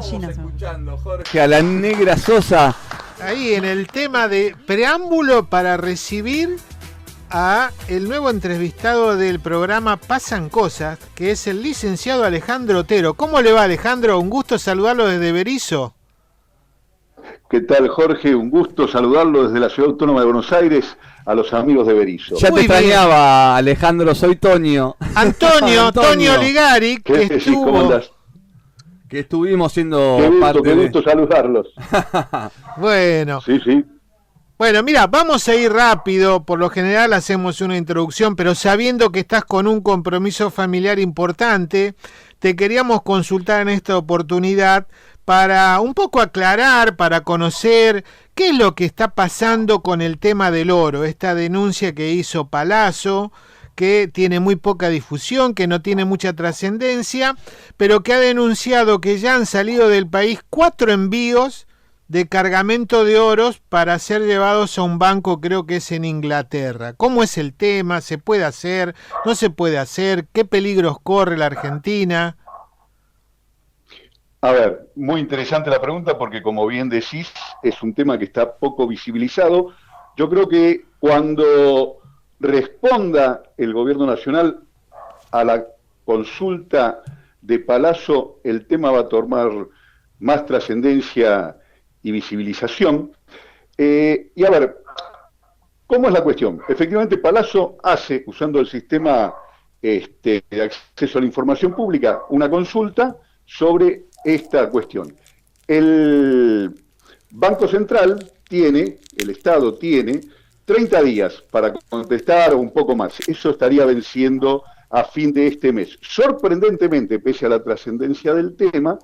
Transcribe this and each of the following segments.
gallinas. Escuchando, Jorge, a la Negra Sosa. Ahí en el tema de preámbulo para recibir a el nuevo entrevistado del programa Pasan Cosas, que es el licenciado Alejandro Otero. ¿Cómo le va, Alejandro? Un gusto saludarlo desde Berisso. ¿Qué tal, Jorge? Un gusto saludarlo desde la Ciudad Autónoma de Buenos Aires a los amigos de Berisso. Ya te extrañaba, Alejandro, soy Toño. Antonio Ligari, que estuvo... ¿Cómo andás? Que estuvimos siendo qué gusto saludarlos. Bueno. Sí. Bueno, mira, vamos a ir rápido. Por lo general hacemos una introducción, pero sabiendo que estás con un compromiso familiar importante, te queríamos consultar en esta oportunidad para un poco aclarar, para conocer qué es lo que está pasando con el tema del oro, esta denuncia que hizo Palazzo, que tiene muy poca difusión, que no tiene mucha trascendencia, pero que ha denunciado que ya han salido del país 4 envíos de cargamento de oros para ser llevados a un banco, creo que es en Inglaterra. ¿Cómo es el tema? ¿Se puede hacer? ¿No se puede hacer? ¿Qué peligros corre la Argentina? A ver, muy interesante la pregunta porque, como bien decís, es un tema que está poco visibilizado. Yo creo que cuando responda el gobierno nacional a la consulta de Palazzo, el tema va a tomar más trascendencia y visibilización. Y a ver, ¿cómo es la cuestión? Efectivamente, Palazzo hace, usando el sistema de acceso a la información pública, una consulta sobre esta cuestión. El Banco Central tiene, el Estado tiene, 30 días para contestar o un poco más. Eso estaría venciendo a fin de este mes. Sorprendentemente, pese a la trascendencia del tema,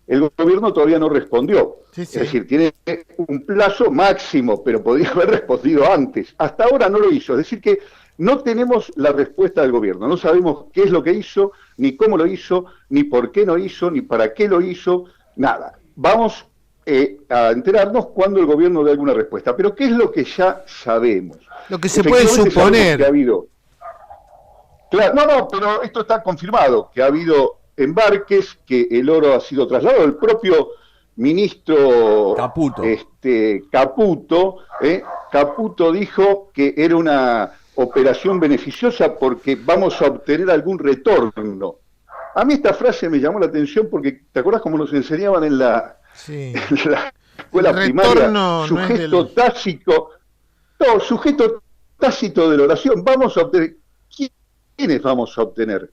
el gobierno todavía no respondió. Sí. Es decir, tiene un plazo máximo, pero podría haber respondido antes. Hasta ahora no lo hizo. Es decir que no tenemos la respuesta del gobierno. No sabemos qué es lo que hizo, ni cómo lo hizo, ni por qué no hizo, ni para qué lo hizo, nada. Vamos a enterarnos cuando el gobierno dé alguna respuesta. Pero ¿qué es lo que ya sabemos? Lo que se puede suponer. Que ha habido... Claro, no, pero esto está confirmado, que ha habido embarques, que el oro ha sido trasladado. El propio ministro Caputo dijo que era una operación beneficiosa porque vamos a obtener algún retorno. A mí esta frase me llamó la atención porque, ¿te acuerdas cómo nos enseñaban en la escuela primaria? Sujeto tácito de la oración. Vamos a obtener. ¿Quiénes vamos a obtener?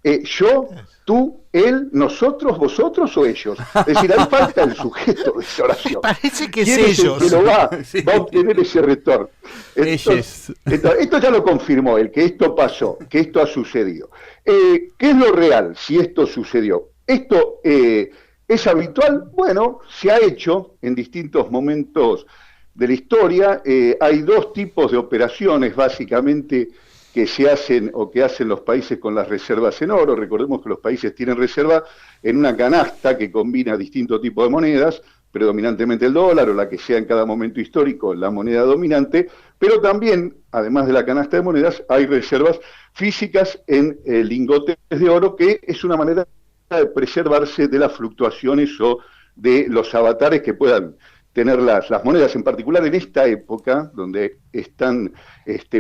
¿Yo, tú, él, nosotros, vosotros o ellos? Es decir, ahí falta el sujeto de esa oración. Parece que es ellos. El que lo va a obtener ese retorno. Entonces, esto ya lo confirmó, el que esto pasó, que esto ha sucedido. ¿Qué es lo real si esto sucedió? ¿Esto es habitual? Bueno, se ha hecho en distintos momentos de la historia. Hay dos tipos de operaciones, básicamente, que se hacen o que hacen los países con las reservas en oro. Recordemos que los países tienen reserva en una canasta que combina distintos tipos de monedas, predominantemente el dólar o la que sea en cada momento histórico la moneda dominante, pero también, además de la canasta de monedas, hay reservas físicas en lingotes de oro, que es una manera de preservarse de las fluctuaciones o de los avatares que puedan tener las monedas, en particular en esta época, donde es tan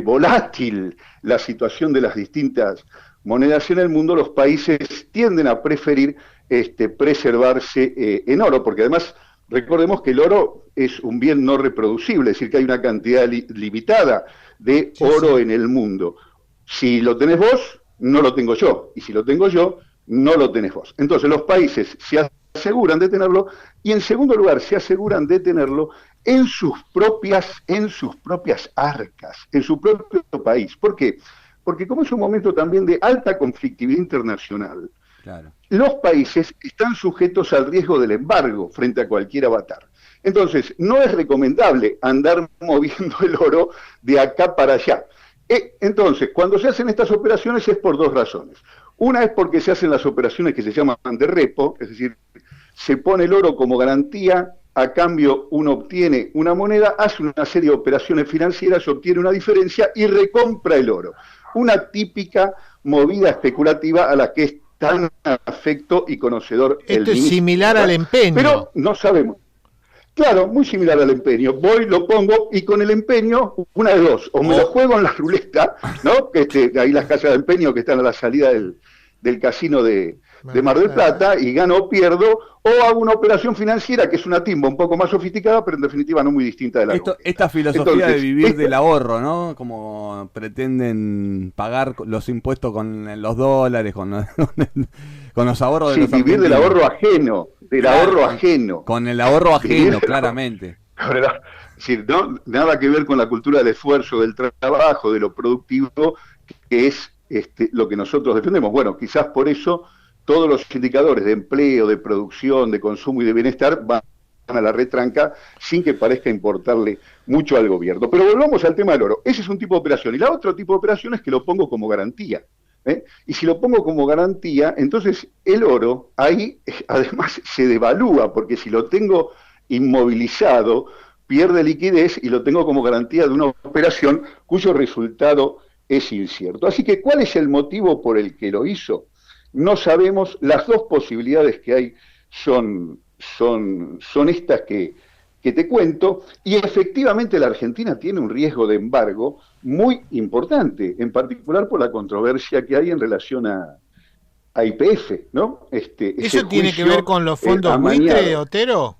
volátil la situación de las distintas monedas en el mundo. Los países tienden a preferir preservarse en oro, porque además recordemos que el oro es un bien no reproducible, es decir, que hay una cantidad limitada de oro en el mundo. Si lo tenés vos, no lo tengo yo, y si lo tengo yo, no lo tenés vos. Entonces los países se aseguran de tenerlo, y en segundo lugar se aseguran de tenerlo en sus propias arcas, en su propio país. ¿Por qué? Porque como es un momento también de alta conflictividad internacional, claro, los países están sujetos al riesgo del embargo frente a cualquier avatar. Entonces, no es recomendable andar moviendo el oro de acá para allá. Entonces, cuando se hacen estas operaciones es por dos razones. Una es porque se hacen las operaciones que se llaman de repo, es decir, se pone el oro como garantía, a cambio uno obtiene una moneda, hace una serie de operaciones financieras, obtiene una diferencia y recompra el oro. Una típica movida especulativa a la que tan afecto y conocedor el Esto es ministro, similar ¿verdad? al empeño. Pero no sabemos. Claro, muy similar al empeño. Voy, lo pongo y con el empeño, una de dos. O me lo juego en la ruleta, ¿no? Ahí las casas de empeño que están a la salida del casino de Mar del Plata, y gano o pierdo, o hago una operación financiera que es una timba un poco más sofisticada, pero en definitiva no muy distinta de la Esta filosofía Entonces, de vivir del ahorro, ¿no? Como pretenden pagar los impuestos con los dólares, con los ahorros de los vivir argentinos. del ahorro ajeno, ahorro ajeno. Con el ahorro ajeno, claramente. Es decir, ¿no? Nada que ver con la cultura del esfuerzo, del trabajo, de lo productivo, que es lo que nosotros defendemos. Bueno, quizás por eso todos los indicadores de empleo, de producción, de consumo y de bienestar van a la retranca sin que parezca importarle mucho al gobierno. Pero volvamos al tema del oro. Ese es un tipo de operación. Y la otro tipo de operación es que lo pongo como garantía. Y si lo pongo como garantía, entonces el oro ahí además se devalúa, porque si lo tengo inmovilizado, pierde liquidez y lo tengo como garantía de una operación cuyo resultado es incierto. Así que, ¿cuál es el motivo por el que lo hizo? No sabemos. Las dos posibilidades que hay son estas que te cuento, y efectivamente la Argentina tiene un riesgo de embargo muy importante, en particular por la controversia que hay en relación a YPF, ¿no? ¿Eso tiene que ver con los fondos buitre, Otero?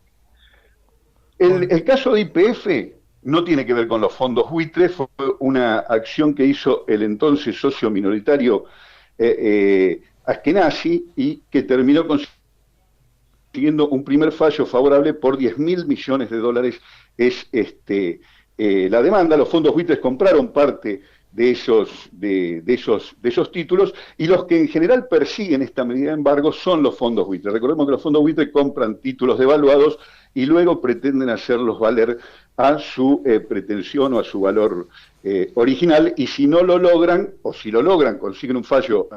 El caso de YPF no tiene que ver con los fondos buitre, fue una acción que hizo el entonces socio minoritario Askenazi, y que terminó consiguiendo un primer fallo favorable por $10.000 millones. Es la demanda. Los fondos buitres compraron parte de esos títulos, y los que en general persiguen esta medida de embargo son los fondos buitres. Recordemos que los fondos buitres compran títulos devaluados y luego pretenden hacerlos valer a su pretensión o a su valor original, y si no lo logran, o si lo logran, consiguen un fallo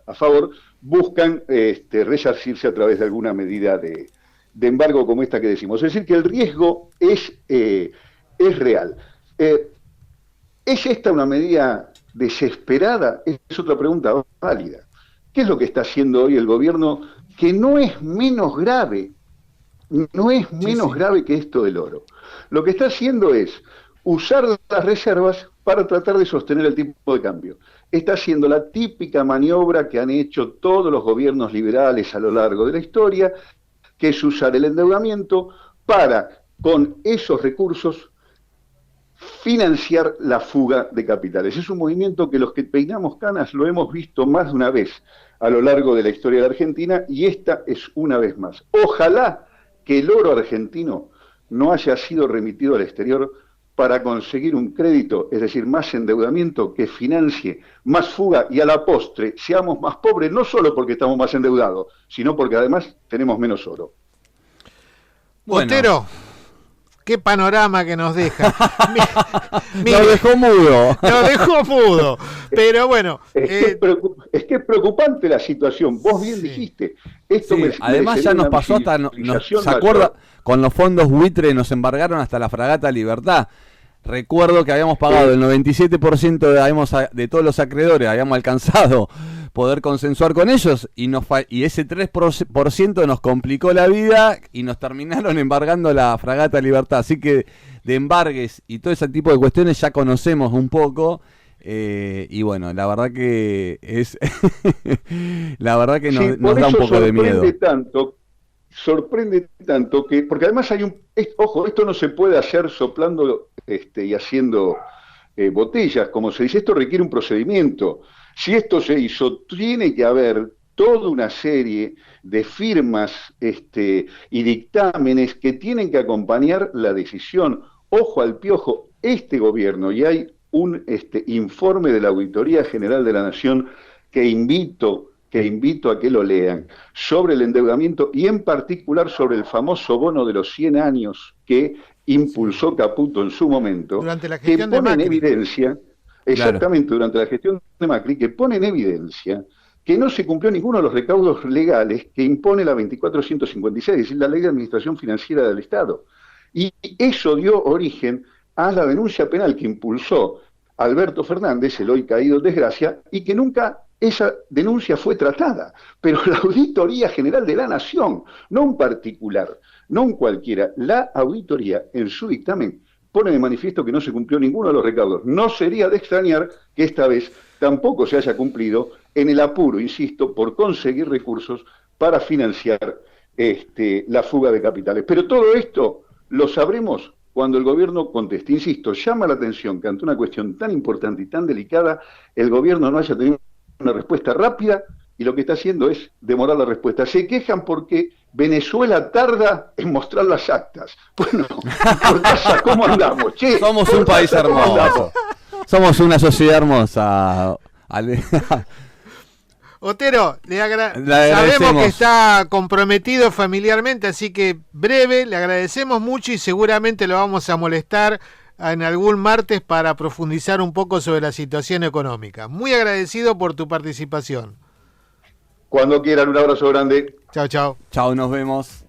a favor, buscan resarcirse a través de alguna medida de embargo como esta que decimos. Es decir, que el riesgo es real. ¿Es esta una medida desesperada? Es otra pregunta válida. ¿Qué es lo que está haciendo hoy el gobierno que no es menos grave? No es menos grave que esto del oro. Lo que está haciendo es usar las reservas para tratar de sostener el tipo de cambio. Está haciendo la típica maniobra que han hecho todos los gobiernos liberales a lo largo de la historia, que es usar el endeudamiento para, con esos recursos, financiar la fuga de capitales. Es un movimiento que los que peinamos canas lo hemos visto más de una vez a lo largo de la historia de la Argentina, y esta es una vez más. Ojalá que el oro argentino no haya sido remitido al exterior para conseguir un crédito, es decir, más endeudamiento que financie más fuga, y a la postre seamos más pobres, no solo porque estamos más endeudados, sino porque además tenemos menos oro. Bueno. Otero, qué panorama que nos deja. Nos dejó mudo. Nos dejó mudo. Pero bueno. Es que es preocupante la situación. Vos bien dijiste. Esto además ya nos pasó hasta... ¿Se acuerda? Con los fondos buitre nos embargaron hasta la fragata Libertad. Recuerdo que habíamos pagado el 97% de todos los acreedores, habíamos alcanzado poder consensuar con ellos, y ese 3% nos complicó la vida y nos terminaron embargando la fragata Libertad. Así que de embargues y todo ese tipo de cuestiones ya conocemos un poco, y bueno, la verdad que es la verdad que nos da un poco de miedo. Sorprende tanto que, porque además hay ojo, esto no se puede hacer soplando y haciendo botellas, como se dice. Esto requiere un procedimiento. Si esto se hizo, tiene que haber toda una serie de firmas y dictámenes que tienen que acompañar la decisión. Ojo al piojo, este gobierno, y hay un informe de la Auditoría General de la Nación que invito a que lo lean, sobre el endeudamiento, y en particular sobre el famoso bono de los 100 años que impulsó Caputo en su momento, durante la gestión que pone de Macri. En evidencia, exactamente, durante la gestión de Macri, que pone en evidencia que no se cumplió ninguno de los recaudos legales que impone la 2456, es decir, la Ley de Administración Financiera del Estado. Y eso dio origen a la denuncia penal que impulsó Alberto Fernández, el hoy caído en desgracia, y que nunca esa denuncia fue tratada, pero la Auditoría General de la Nación, no un particular, no un cualquiera, la auditoría en su dictamen pone de manifiesto que no se cumplió ninguno de los recaudos. No sería de extrañar que esta vez tampoco se haya cumplido en el apuro, insisto, por conseguir recursos para financiar la fuga de capitales. Pero todo esto lo sabremos cuando el gobierno conteste. Insisto, llama la atención que ante una cuestión tan importante y tan delicada, el gobierno no haya tenido una respuesta rápida y lo que está haciendo es demorar la respuesta. Se quejan porque Venezuela tarda en mostrar las actas. Bueno, Cortázar, ¿cómo andamos? Che, somos un país hermoso. Somos una sociedad hermosa. Otero, sabemos que está comprometido familiarmente, así que breve, le agradecemos mucho y seguramente lo vamos a molestar en algún martes para profundizar un poco sobre la situación económica. Muy agradecido por tu participación. Cuando quieran, un abrazo grande. Chao, chao. Chao, nos vemos.